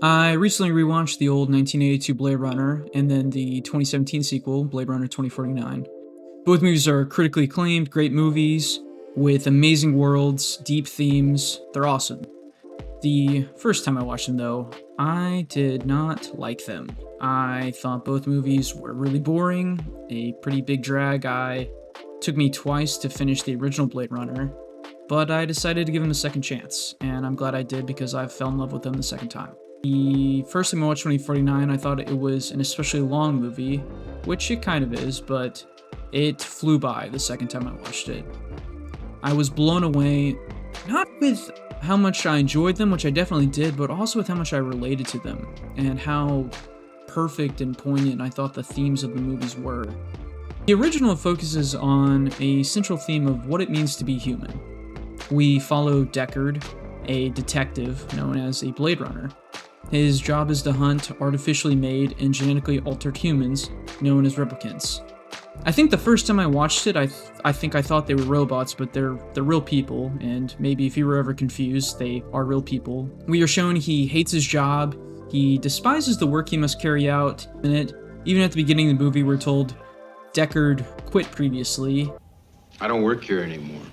I recently rewatched the old 1982 Blade Runner and then the 2017 sequel, Blade Runner 2049. Both movies are critically acclaimed, great movies with amazing worlds, deep themes. They're awesome. The first time I watched them, though, I did not like them. I thought both movies were really boring, a pretty big drag. Took me twice to finish the original Blade Runner, but I decided to give them a second chance, and I'm glad I did because I fell in love with them the second time. The first time I watched 2049, I thought it was an especially long movie, which it kind of is, but it flew by the second time I watched it. I was blown away, not with how much I enjoyed them, which I definitely did, but also with how much I related to them, and how perfect and poignant I thought the themes of the movies were. The original focuses on a central theme of what it means to be human. We follow Deckard, a detective known as a Blade Runner. His job is to hunt artificially made and genetically altered humans known as replicants. I think the first time I watched it, I think I thought they were robots, but they're real people, and maybe if you were ever confused, they are real people. We are shown he hates his job, he despises the work he must carry out in it. Even at the beginning of the movie, we're told Deckard quit previously. I don't work here anymore.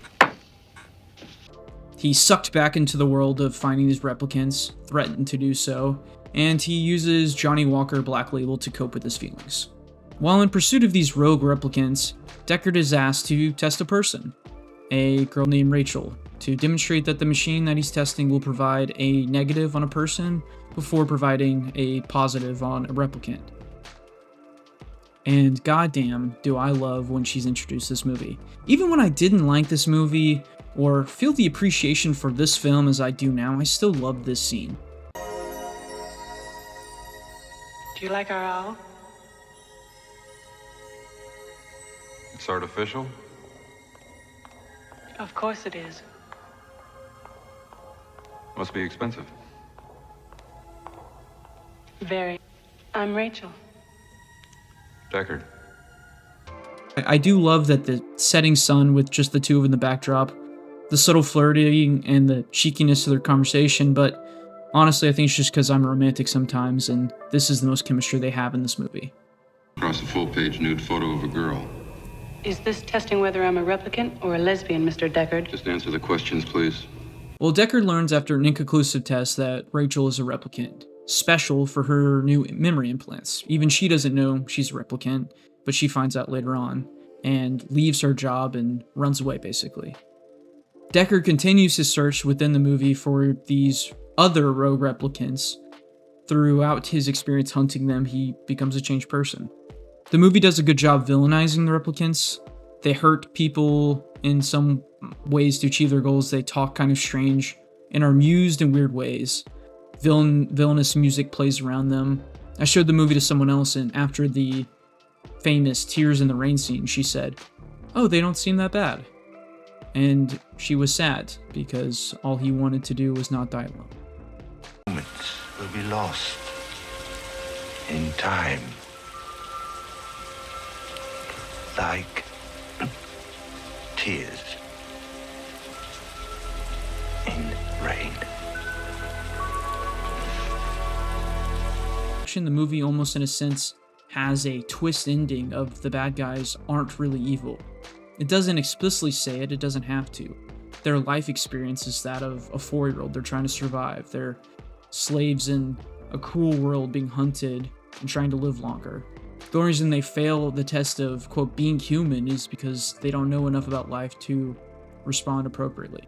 He sucked back into the world of finding these replicants, threatened to do so, and he uses Johnny Walker Black Label to cope with his feelings. While in pursuit of these rogue replicants, Deckard is asked to test a person, a girl named Rachel, to demonstrate that the machine that he's testing will provide a negative on a person before providing a positive on a replicant. And goddamn, do I love when she's introduced this movie. Even when I didn't like this movie, or feel the appreciation for this film as I do now, I still love this scene. Do you like our owl? It's artificial? Of course it is. Must be expensive. Very. I'm Rachel. Deckard. I do love that the setting sun with just the two of them in the backdrop, the subtle flirting and the cheekiness of their conversation, but honestly, I think it's just because I'm a romantic sometimes, and this is the most chemistry they have in this movie. Across a full-page nude photo of a girl. Is this testing whether I'm a replicant or a lesbian, Mr. Deckard? Just answer the questions, please. Well, Deckard learns after an inconclusive test that Rachel is a replicant, special for her new memory implants. Even she doesn't know she's a replicant, but she finds out later on, and leaves her job and runs away, basically. Deckard continues his search within the movie for these other rogue replicants. Throughout his experience hunting them, he becomes a changed person. The movie does a good job villainizing the replicants. They hurt people in some ways to achieve their goals. They talk kind of strange and are amused in weird ways. Villainous music plays around them. I showed the movie to someone else, and after the famous Tears in the Rain scene, she said, "Oh, they don't seem that bad." And she was sad because all he wanted to do was not die alone. Moments will be lost in time, like tears in rain. The movie almost in a sense has a twist ending of the bad guys aren't really evil. It doesn't explicitly say it doesn't have to. Their life experience is that of a 4-year-old. They're trying to survive. They're slaves in a cruel world being hunted and trying to live longer. The only reason they fail the test of, quote, being human is because they don't know enough about life to respond appropriately.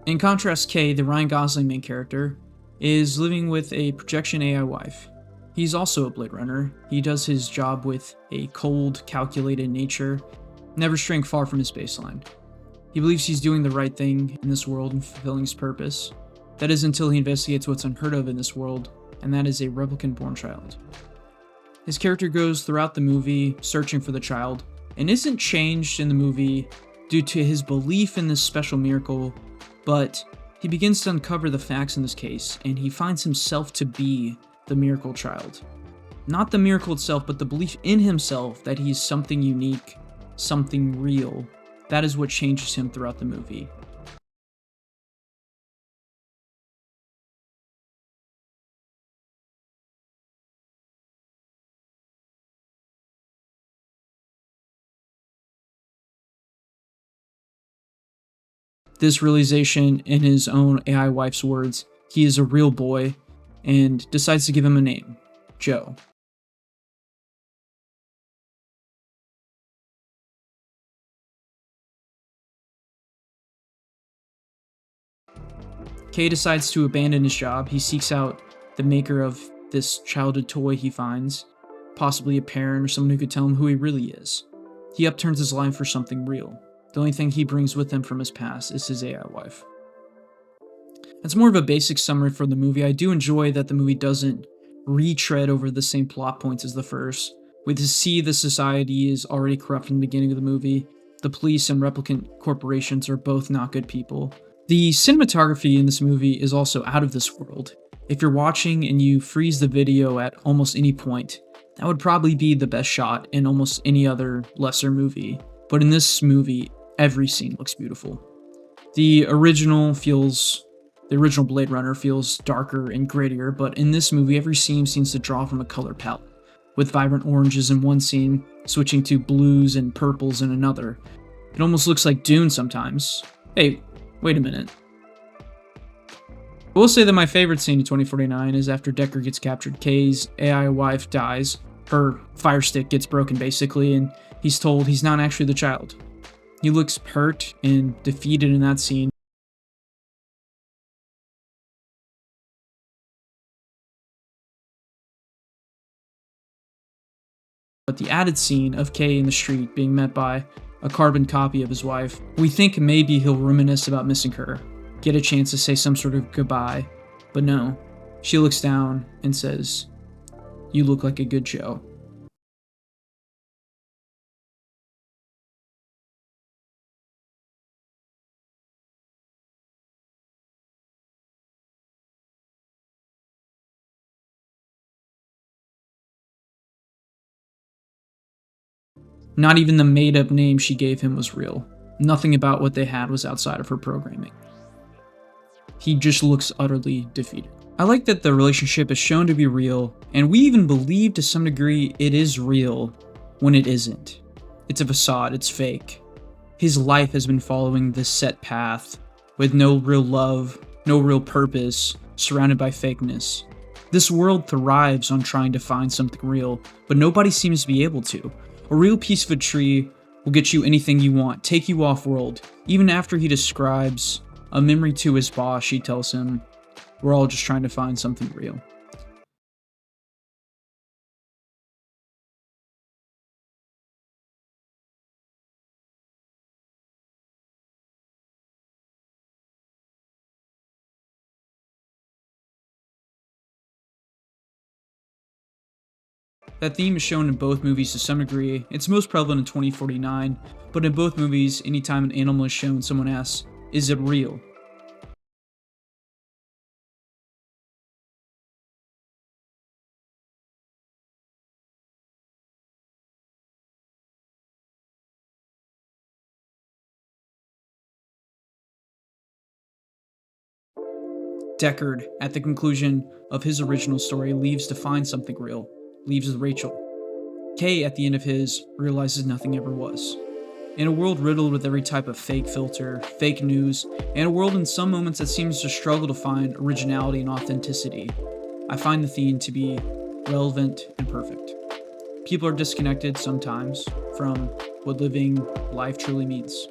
In contrast, Kay, the Ryan Gosling main character, is living with a projection AI wife. He's also a Blade Runner. He does his job with a cold, calculated nature, never straying far from his baseline. He believes he's doing the right thing in this world and fulfilling his purpose. That is until he investigates what's unheard of in this world, and that is a replicant-born child. His character goes throughout the movie searching for the child, and isn't changed in the movie due to his belief in this special miracle, but he begins to uncover the facts in this case, and he finds himself to be the miracle child. Not the miracle itself, but the belief in himself that he's something unique, something real. That is what changes him throughout the movie. this realization in his own AI wife's words, he is a real boy, and decides to give him a name, Joe. Kay decides to abandon his job. He seeks out the maker of this childhood toy he finds, possibly a parent or someone who could tell him who he really is. He upturns his life for something real. The only thing he brings with him from his past is his AI wife. That's more of a basic summary for the movie. I do enjoy that the movie doesn't retread over the same plot points as the first. We see the society is already corrupt from the beginning of the movie. The police and replicant corporations are both not good people. The cinematography in this movie is also out of this world. If you're watching and you freeze the video at almost any point, that would probably be the best shot in almost any other lesser movie. But in this movie, every scene looks beautiful. The original Blade Runner feels darker and grittier, but in this movie, every scene seems to draw from a color palette, with vibrant oranges in one scene, switching to blues and purples in another. It almost looks like Dune sometimes. Hey, wait a minute. I will say that my favorite scene in 2049 is after Deckard gets captured. Kay's AI wife dies. Her fire stick gets broken, basically, and he's told he's not actually the child. He looks hurt and defeated in that scene. But the added scene of Kay in the street being met by a carbon copy of his wife, we think maybe he'll reminisce about missing her, get a chance to say some sort of goodbye, but no. She looks down and says, "You look like a good Joe." Not even the made-up name she gave him was real. Nothing about what they had was outside of her programming. He just looks utterly defeated. I like that the relationship is shown to be real, and we even believe to some degree it is real when it isn't. It's a facade, it's fake. His life has been following this set path, with no real love, no real purpose, surrounded by fakeness. This world thrives on trying to find something real, but nobody seems to be able to. A real piece of a tree will get you anything you want, take you off-world. Even after he describes a memory to his boss, she tells him, "We're all just trying to find something real." That theme is shown in both movies to some degree. It's most prevalent in 2049, but in both movies, anytime an animal is shown, someone asks, "Is it real?" Deckard, at the conclusion of his original story, leaves to find something real, leaves with Rachel. Kay, at the end of his, realizes nothing ever was. In a world riddled with every type of fake filter, fake news, and a world in some moments that seems to struggle to find originality and authenticity, I find the theme to be relevant and perfect. People are disconnected sometimes from what living life truly means.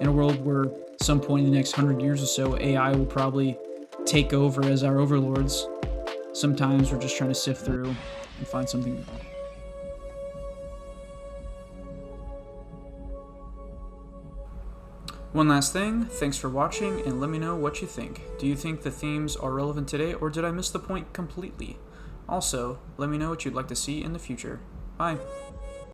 In a world where at some point in the next 100 years or so, AI will probably take over as our overlords, sometimes we're just trying to sift through and find something new. One last thing, thanks for watching, and let me know what you think. Do you think the themes are relevant today, or did I miss the point completely? Also, let me know what you'd like to see in the future. Bye.